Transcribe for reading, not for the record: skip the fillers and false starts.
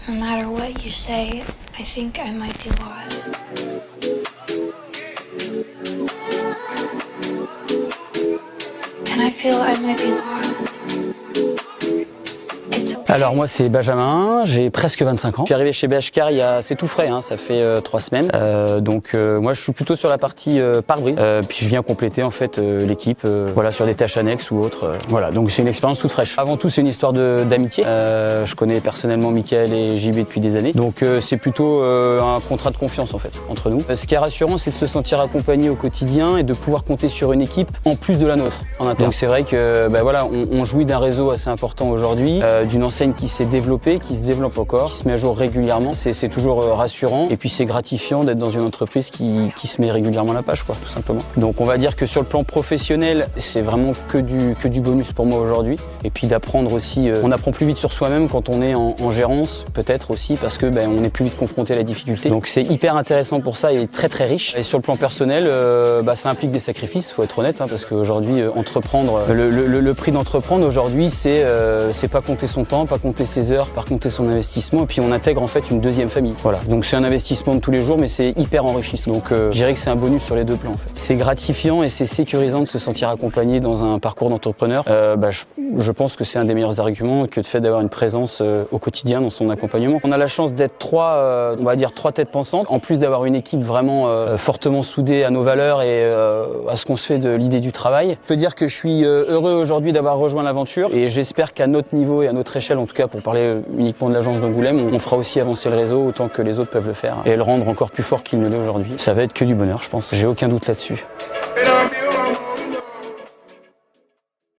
No matter what you say, I think I might be lost. And I feel I might be lost. It's okay. Alors moi c'est Benjamin, j'ai presque 25 ans. Je suis arrivé chez BHCar c'est tout frais, hein, ça fait 3 semaines. Moi je suis plutôt sur la partie pare-brise. Puis je viens compléter en fait l'équipe voilà, sur des tâches annexes ou autres. Voilà, donc c'est une expérience toute fraîche. Avant tout c'est une histoire d'amitié. Je connais personnellement Mickaël et JB depuis des années. Donc c'est plutôt un contrat de confiance en fait entre nous. Ce qui est rassurant c'est de se sentir accompagné au quotidien et de pouvoir compter sur une équipe en plus de la nôtre en interne. Donc c'est vrai que voilà, on jouit d'un réseau assez important aujourd'hui, d'une enseigne qui s'est développée, qui se développe encore, qui se met à jour régulièrement. C'est toujours rassurant et puis c'est gratifiant d'être dans une entreprise qui se met régulièrement à la page, quoi, tout simplement. Donc on va dire que sur le plan professionnel, c'est vraiment que du bonus pour moi aujourd'hui. Et puis d'apprendre aussi, on apprend plus vite sur soi-même quand on est en gérance, peut-être aussi parce que on est plus vite confronté à la difficulté. Donc c'est hyper intéressant pour ça et très très riche. Et sur le plan personnel, ça implique des sacrifices, faut être honnête, hein, parce qu'aujourd'hui entreprendre, le prix d'entreprendre aujourd'hui, c'est pas compter son temps, pas compter ses heures, pas compter son investissement, et puis on intègre en fait une deuxième famille. Voilà. Donc c'est un investissement de tous les jours, mais c'est hyper enrichissant. Donc je dirais que c'est un bonus sur les deux plans en fait. C'est gratifiant et c'est sécurisant de se sentir accompagné dans un parcours d'entrepreneur. Je pense que c'est un des meilleurs arguments que le fait d'avoir une présence au quotidien dans son accompagnement. On a la chance d'être trois têtes pensantes, en plus d'avoir une équipe vraiment fortement soudée à nos valeurs et à ce qu'on se fait de l'idée du travail. Je peux dire que je suis heureux aujourd'hui d'avoir rejoint l'aventure et j'espère qu'à notre niveau et à notre échelle, en tout cas pour parler uniquement de l'agence d'Angoulême, on fera aussi avancer le réseau autant que les autres peuvent le faire et le rendre encore plus fort qu'il ne l'est aujourd'hui. Ça va être que du bonheur, je pense. J'ai aucun doute là-dessus.